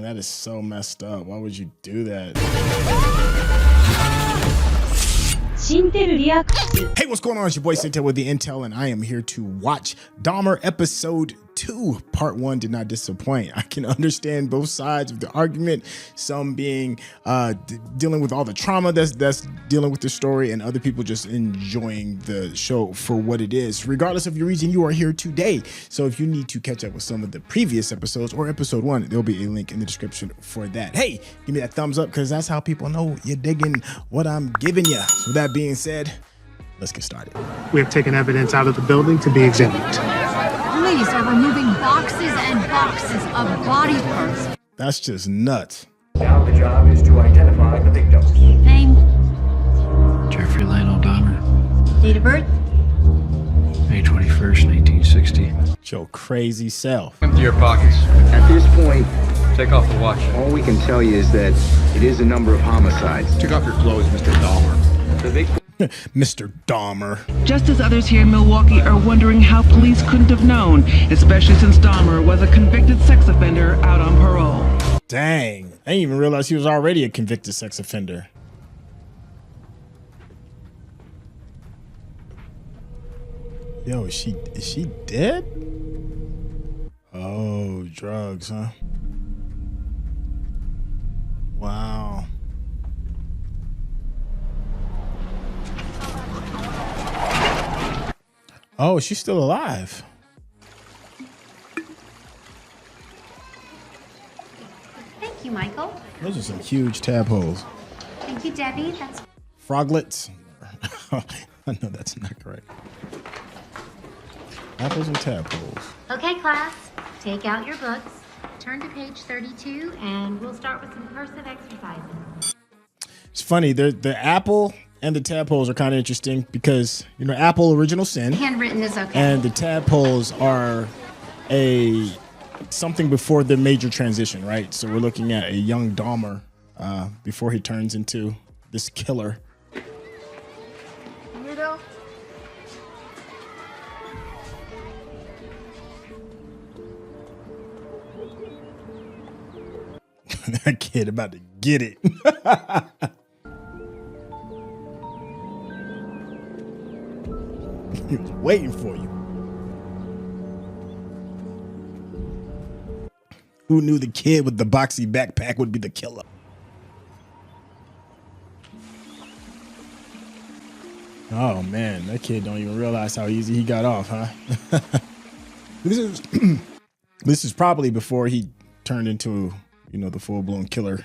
that is so messed up. Why would you do that? Hey, what's going on? It's your boy Syntell with the Intel, and I am here to watch Dahmer episode 2. Part 1 did not disappoint. I can understand both sides of the argument. Some being dealing with all the trauma that's dealing with the story, and other people just enjoying the show for what it is. Regardless of your reason, you are here today. So if you need to catch up with some of the previous episodes or episode 1, there'll be a link in the description for that. Hey, give me that thumbs up because that's how people know you're digging what I'm giving you. So with that being said, let's get started. We have taken evidence out of the building to be examined. Police are removing boxes and boxes of body parts. That's just nuts. Now the job is to identify the victims. Name, Jeffrey Lionel Dahmer, date of birth, May 21st, 1960. Your crazy self. Empty your pockets. At this point, Take off the watch. all we can tell you is that it is a number of homicides. Take off your clothes, Mr. Dahmer. The victim Mr. Dahmer. Just as others here in Milwaukee are wondering how police couldn't have known, especially since Dahmer was a convicted sex offender out on parole. Dang, I didn't even realize he was already a convicted sex offender. Yo, is she dead? Oh, drugs, huh? Wow. Oh, she's still alive. thank you, Michael. Those are some huge tadpoles. Thank you, Debbie. That's Froglets. I know that's not correct. Apples and tadpoles. okay, class. Take out your books, turn to page 32, and we'll start with some cursive exercises. It's funny, the apple and the tadpoles are kind of interesting because, you know, apple original sin, Handwritten is okay. and the tadpoles are something before the major transition, right? So we're looking at a young Dahmer before he turns into this killer. That kid about to get it. He was waiting for you. Who knew the kid with the boxy backpack would be the killer? Oh man, that kid don't even realize how easy he got off, huh? This is probably before he turned into, you know, the full-blown killer.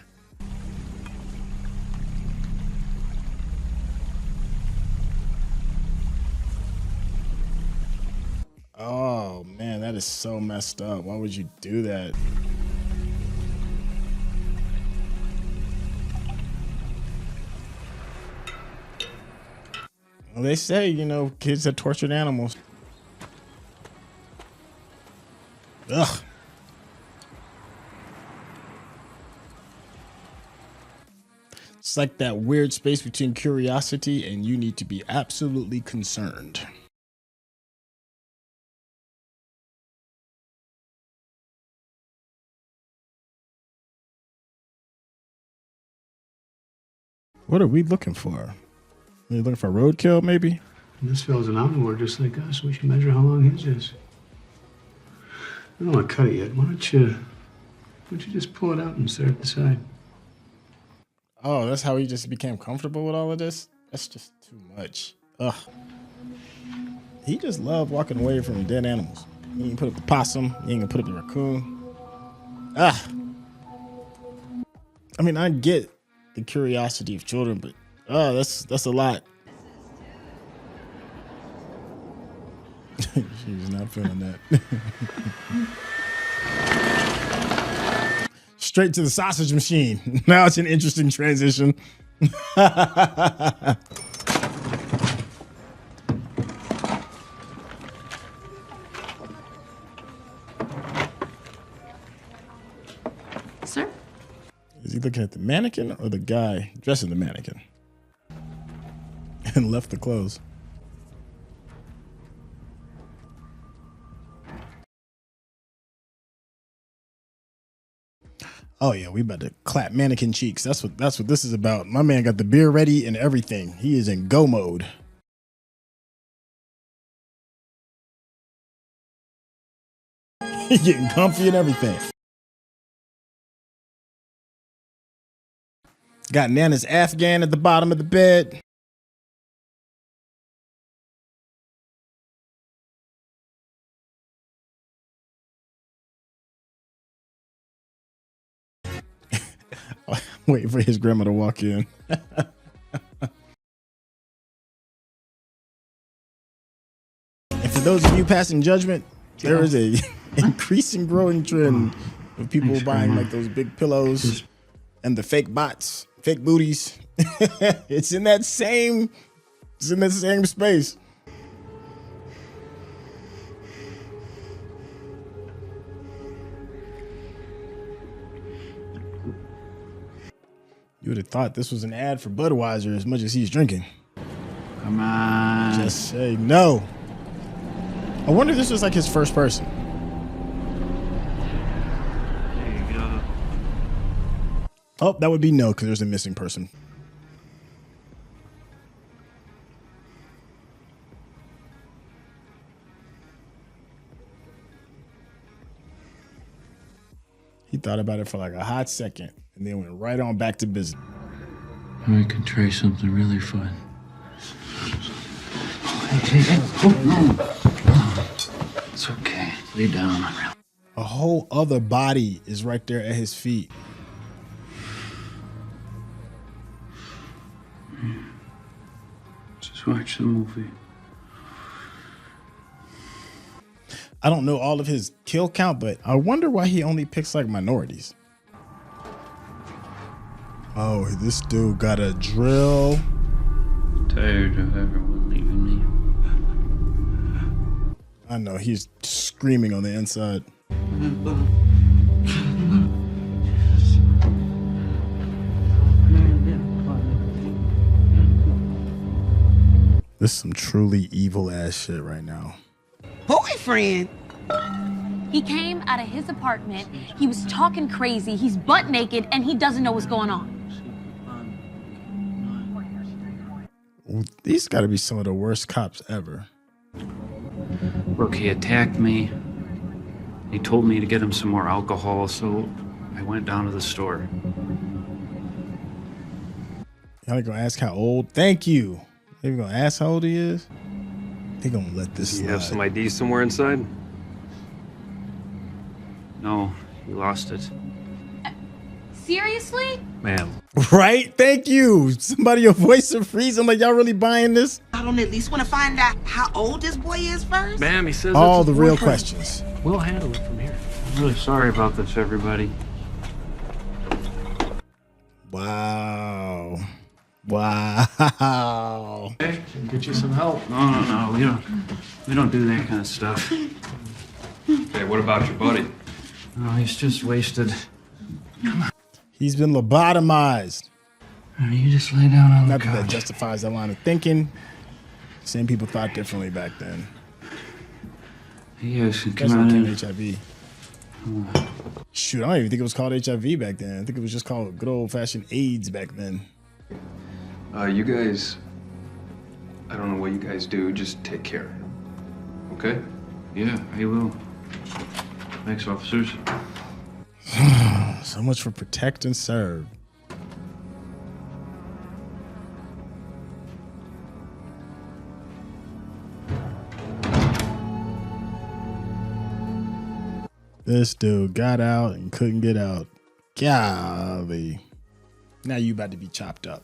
Oh man, that is so messed up. Why would you do that? Well, they say, you know, kids that tortured animals. Ugh. It's like that weird space between curiosity and you need to be absolutely concerned. What are we looking for? Are we looking for roadkill, maybe? This fellow's an omnivore just like us. We should measure how long his is. I don't want to cut it yet. Why don't you just pull it out and start at the side? Oh, that's how he just became comfortable with all of this? That's just too much. Ugh. He just loved walking away from dead animals. He ain't put up the possum. He ain't gonna put up the raccoon. Ah. I mean, I get the curiosity of children, but that's a lot. She's not feeling that. Straight to the sausage machine. Now it's an interesting transition. Sir? Is he looking at the mannequin or the guy dressing the mannequin? And left the clothes. Oh yeah, we about to clap mannequin cheeks. That's what this is about. My man got the beer ready and everything. He is in go mode. He getting comfy and everything. Got Nana's Afghan at the bottom of the bed. Waiting for his grandma to walk in. And for those of you passing judgment, there is a increasing growing trend of people buying like those big pillows and the fake bots, fake booties. It's in that same space. You would have thought this was an ad for Budweiser as much as he's drinking. Come on. Just say no. I wonder if this was like his first person. There you go. Oh, that would be no, because there's a missing person. He thought about it for like a hot second and then went right on back to business. I can try something really fun. It's okay. Lay down. A whole other body is right there at his feet. Just watch the movie. I don't know all of his kill count, but I wonder why he only picks like minorities. Oh, this dude got a drill. Tired of everyone leaving me. I know, he's screaming on the inside. This is some truly evil ass shit right now. Boyfriend? He came out of his apartment. He was talking crazy. He's butt naked and he doesn't know what's going on. These got to be some of the worst cops ever. Look, he attacked me. He told me to get him some more alcohol, so I went down to the store. Y'all gonna ask how old? Thank you. They gonna ask how old he is? They gonna let this slide. You have some ID somewhere inside? No, he lost it. Seriously? Ma'am. Right? Thank you. Somebody, your voice are freezing. Like, y'all really buying this? I don't at least want to find out how old this boy is first. Ma'am, he says All it's the his real boyfriend. questions. We'll handle it from here. I'm really sorry about this, everybody. Wow. Wow. Hey, get you some help. No, we don't do that kind of stuff. Hey, what about your buddy? No, he's just wasted. He's been lobotomized. All right, you just lay down on the Not that that couch. justifies that line of thinking. Same people thought differently back then. He has to Especially come when out it and... came to HIV. Shoot, I don't even think it was called HIV back then. I think it was just called good old-fashioned AIDS back then. You guys, I don't know what you guys do, just take care. Okay? Yeah, he will. Thanks, officers. So much for protect and serve. This dude got out and couldn't get out. Golly. Now you about to be chopped up.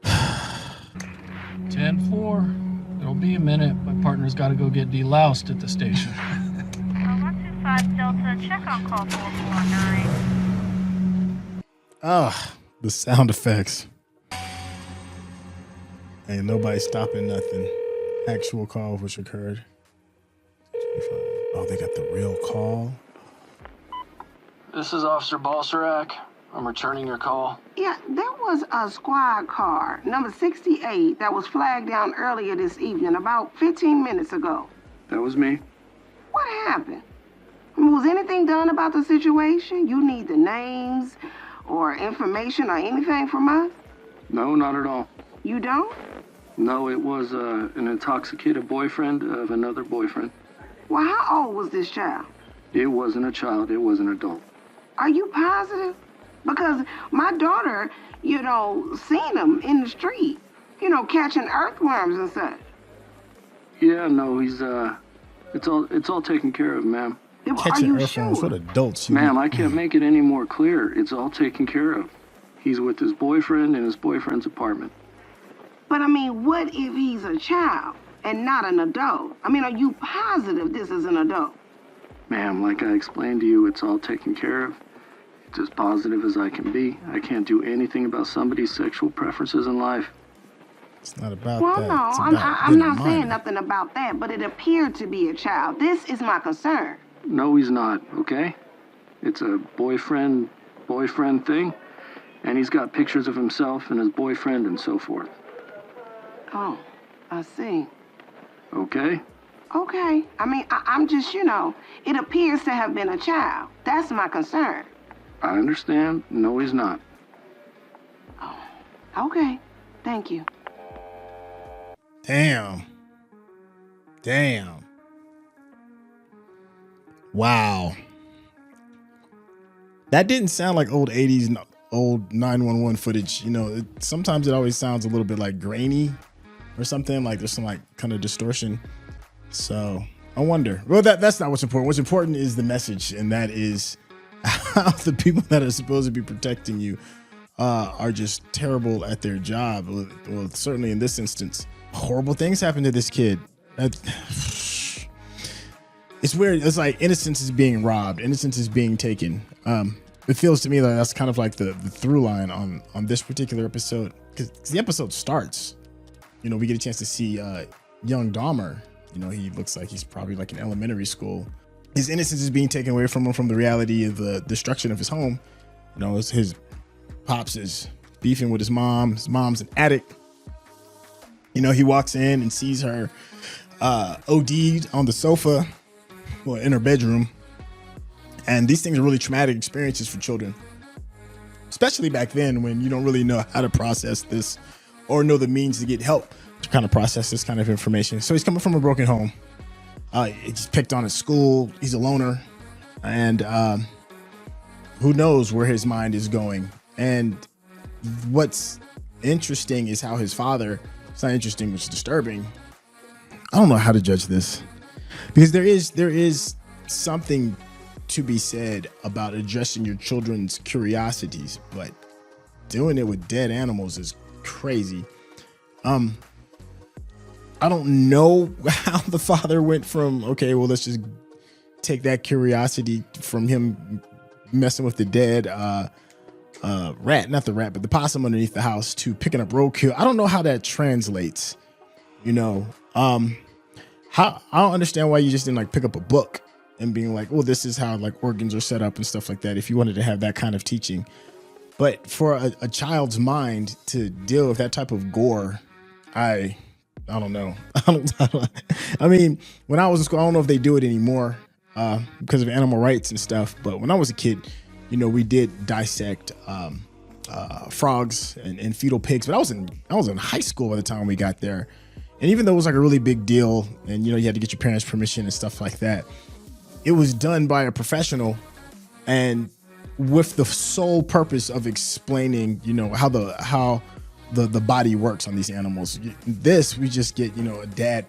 10-4. It'll be a minute. My partner's got to go get deloused at the station. 125 Delta, check on call 449. Ah, the sound effects. Ain't nobody stopping nothing. Actual call which occurred. Oh, they got the real call. This is Officer Balsarac. I'm returning your call. Yeah, there was a squad car, number 68, that was flagged down earlier this evening, about 15 minutes ago. That was me. What happened? Was anything done about the situation? You need the names or information or anything from us? No, not at all. You don't? No, it was an intoxicated boyfriend of another boyfriend. Well, how old was this child? It wasn't a child, it was an adult. Are you positive? Because my daughter, seen him in the street, catching earthworms and such. Yeah, no, he's it's all taken care of, ma'am. Catching earthworms, what adults? Ma'am, I can't make it any more clear. It's all taken care of. He's with his boyfriend in his boyfriend's apartment. But what if he's a child and not an adult? Are you positive this is an adult? Ma'am, like I explained to you, it's all taken care of. It's as positive as I can be. I can't do anything about somebody's sexual preferences in life. It's not about well, that. No, I'm not saying nothing about that, but it appeared to be a child. This is my concern. No, he's not, okay? It's a boyfriend thing, and he's got pictures of himself and his boyfriend and so forth. Oh, I see. Okay? Okay. I'm just, it appears to have been a child. That's my concern. I understand. No, he's not. Oh, okay. Thank you. Damn. Wow. That didn't sound like old 80s, old 911 footage. Sometimes it always sounds a little bit like grainy or something, like there's some like kind of distortion. So I wonder. Well, that's not what's important. What's important is the message, and that is how the people that are supposed to be protecting you are just terrible at their job. Well, certainly in this instance, horrible things happen to this kid. It's weird. It's like innocence is being robbed. Innocence is being taken. It feels to me like that's kind of like the through line on this particular episode, because the episode starts. We get a chance to see young Dahmer. He looks like he's probably like in elementary school. His innocence is being taken away from him from the reality of the destruction of his home. His pops is beefing with his mom. His mom's an addict. He walks in and sees her OD'd on the sofa, well, in her bedroom. And these things are really traumatic experiences for children, especially back then when you don't really know how to process this or know the means to get help to kind of process this kind of information. So he's coming from a broken home. He's picked on at school. He's a loner. And who knows where his mind is going. And what's interesting is how his father, it's not interesting, it's disturbing. I don't know how to judge this, because there is something to be said about addressing your children's curiosities, but doing it with dead animals is crazy. I don't know how the father went from, okay, well, let's just take that curiosity from him messing with the dead rat, not the rat, but the possum underneath the house, to picking up roadkill. I don't know how that translates. How I don't understand why you just didn't like pick up a book and being like, well, this is how like organs are set up and stuff like that, if you wanted to have that kind of teaching. But for a child's mind to deal with that type of gore, I don't know. I mean, when I was in school, I don't know if they do it anymore because of animal rights and stuff. But when I was a kid, we did dissect frogs and fetal pigs. But I was in high school by the time we got there. And even though it was like a really big deal and, you had to get your parents' permission and stuff like that, it was done by a professional and with the sole purpose of explaining, how the body works on these animals. This, we just get, a dad,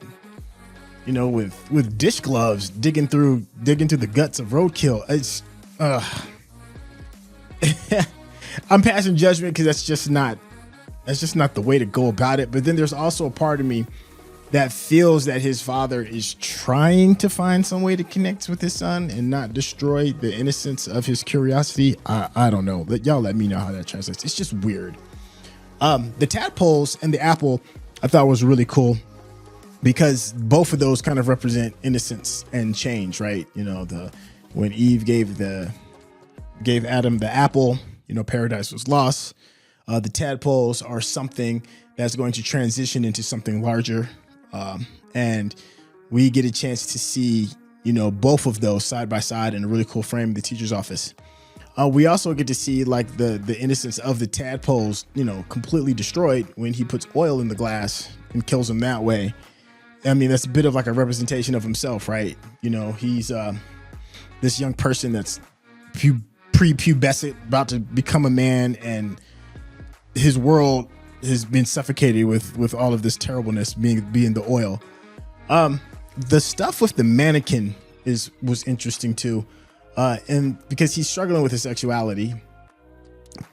with dish gloves digging through the guts of roadkill. It's, I'm passing judgment because that's just not the way to go about it. But then there's also a part of me that feels that his father is trying to find some way to connect with his son and not destroy the innocence of his curiosity. I don't know. Y'all let me know how that translates. It's just weird. The tadpoles and the apple I thought was really cool because both of those kind of represent innocence and change, right? When Eve gave Adam the apple, paradise was lost. The tadpoles are something that's going to transition into something larger. And we get a chance to see, you know, both of those side by side in a really cool frame in the teacher's office. We also get to see like the innocence of the tadpoles, you know, completely destroyed when he puts oil in the glass and kills them that way. I mean, that's a bit of like a representation of himself, right? You know, he's this young person that's prepubescent, about to become a man, and his world has been suffocated with all of this terribleness being the oil. The stuff with the mannequin was interesting too. And because he's struggling with his sexuality,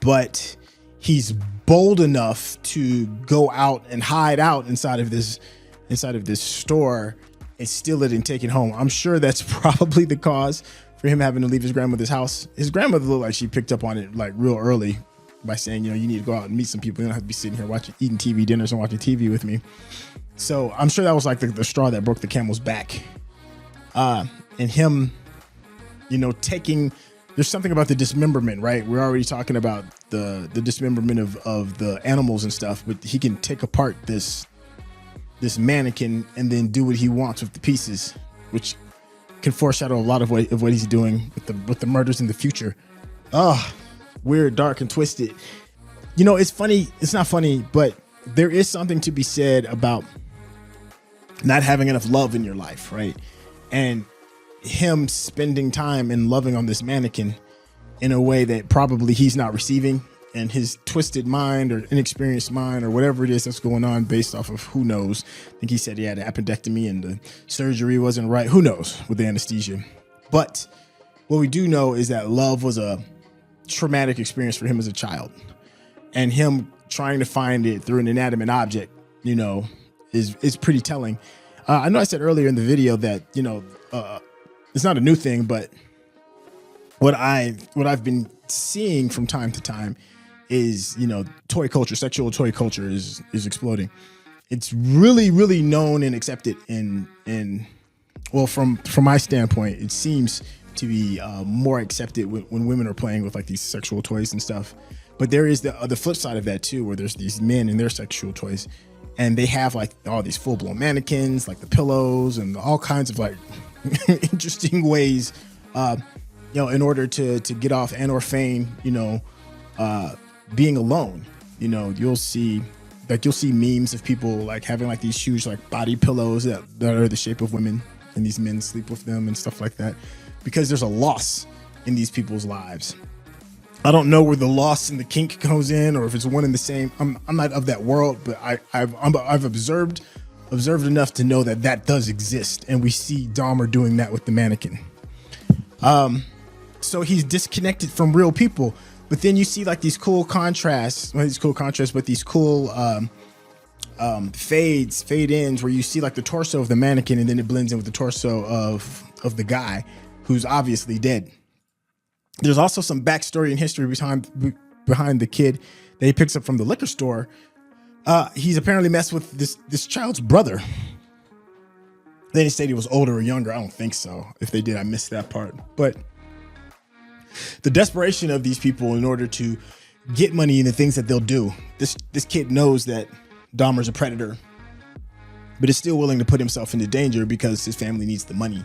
but he's bold enough to go out and hide out inside of this store and steal it and take it home. I'm sure that's probably the cause for him having to leave his grandmother's house. His grandmother looked like she picked up on it like real early by saying, you know, you need to go out and meet some people. You don't have to be sitting here eating TV dinners and watching TV with me. So I'm sure that was like the straw that broke the camel's back. And him, you know, there's something about the dismemberment, right? We're already talking about the dismemberment of the animals and stuff, but he can take apart this mannequin and then do what he wants with the pieces, which can foreshadow a lot of what he's doing with the murders in the future. Oh, weird, dark, and twisted. You know, it's funny. It's not funny, but there is something to be said about not having enough love in your life, right? And him spending time and loving on this mannequin in a way that probably he's not receiving, and his twisted mind or inexperienced mind or whatever it is that's going on based off of who knows. I think he said he had an appendectomy and the surgery wasn't right. Who knows with the anesthesia? But what we do know is that love was a traumatic experience for him as a child, and him trying to find it through an inanimate object, you know, is pretty telling. I know I said earlier in the video that, you know, it's not a new thing, but what I've been seeing from time to time is, you know, toy culture, sexual toy culture is exploding. It's really, really known and accepted well, from my standpoint, it seems to be more accepted when women are playing with like these sexual toys and stuff. But there is the flip side of that too, where there's these men and their sexual toys, and they have like all these full blown mannequins, like the pillows and all kinds of like interesting ways, you know, in order to get off and or feign, you know, being alone. You know, you'll see memes of people like having like these huge like body pillows that are the shape of women, and these men sleep with them and stuff like that, because there's a loss in these people's lives. I don't know where the loss and the kink goes in, or if it's one and the same. I'm not of that world, but I've observed enough to know that does exist, and we see Dahmer doing that with the mannequin. So he's disconnected from real people, but then you see like these cool contrasts, but these cool fade ins where you see like the torso of the mannequin, and then it blends in with the torso of the guy who's obviously dead. There's also some backstory and history behind the kid that he picks up from the liquor store. He's apparently messed with this child's brother. They didn't say he was older or younger. I don't think so. If they did, I missed that part. But the desperation of these people in order to get money and the things that they'll do. This kid knows that Dahmer's a predator, but is still willing to put himself into danger because his family needs the money.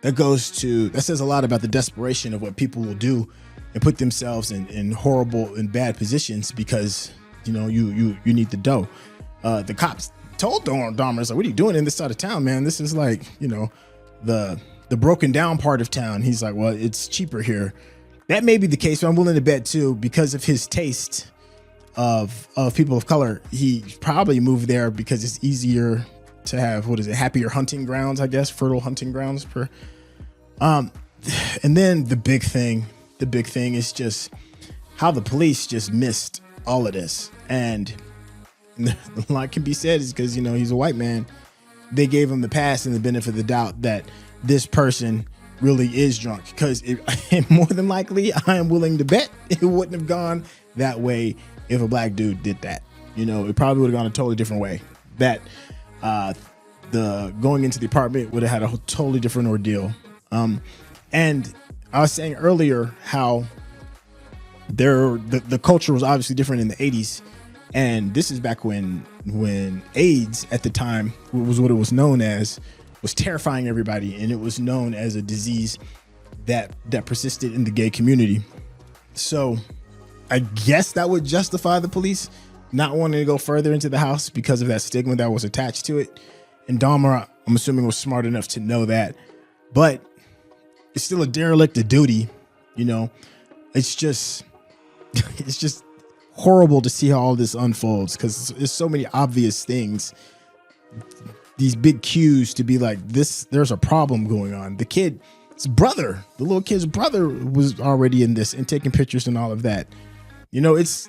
That says a lot about the desperation of what people will do and put themselves in horrible and bad positions because, you know, you need the dough. The cops told Dahmer, like, what are you doing in this side of town, man? This is like, you know, the broken down part of town. He's like, well, it's cheaper here. That may be the case, but I'm willing to bet too, because of his taste of people of color, he probably moved there because it's easier to have, happier hunting grounds, I guess, fertile hunting grounds for. And then the big thing is just how the police just missed all of this. And a lot can be said is because, you know, he's a white man. They gave him the pass and the benefit of the doubt that this person really is drunk, because more than likely, I am willing to bet it wouldn't have gone that way if a black dude did that. You know, it probably would have gone a totally different way. That the going into the apartment would have had a totally different ordeal. And I was saying earlier how the culture was obviously different in the 80s, and this is back when AIDS at the time was what it was known as, was terrifying everybody, and it was known as a disease that persisted in the gay community. So I guess that would justify the police not wanting to go further into the house because of that stigma that was attached to it. And Dahmer, I'm assuming, was smart enough to know that, but it's still a derelict of duty. You know, it's just horrible to see how all this unfolds, because there's so many obvious things, these big cues to be like, there's a problem going on. The little kid's brother was already in this and taking pictures and all of that. You know, it's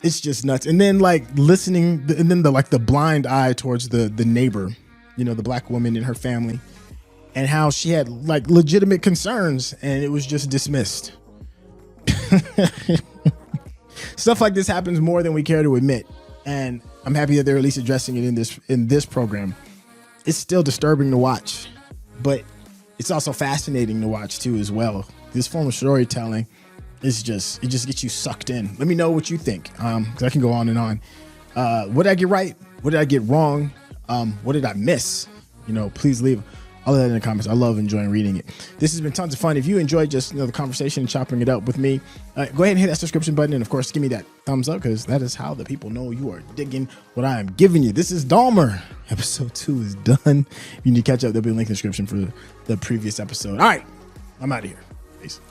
just nuts. And then like listening, and then the blind eye towards the neighbor, you know, the black woman and her family, and how she had like legitimate concerns and it was just dismissed. Stuff like this happens more than we care to admit, and I'm happy that they're at least addressing it in this program. It's still disturbing to watch, but it's also fascinating to watch too as well. This form of storytelling is it just gets you sucked in. Let me know what you think, because I can go on and on. What did I get right? What did I get wrong? What did I miss? You know, please leave all of that in the comments. I love enjoying reading it. This has been tons of fun. If you enjoyed just the conversation and chopping it up with me, go ahead and hit that subscription button, and of course give me that thumbs up, because that is how the people know you are digging what I am giving you. This is Dahmer. Episode 2 is done. If you need to catch up, there'll be a link in the description for the previous episode. All right, I'm out of here. Peace.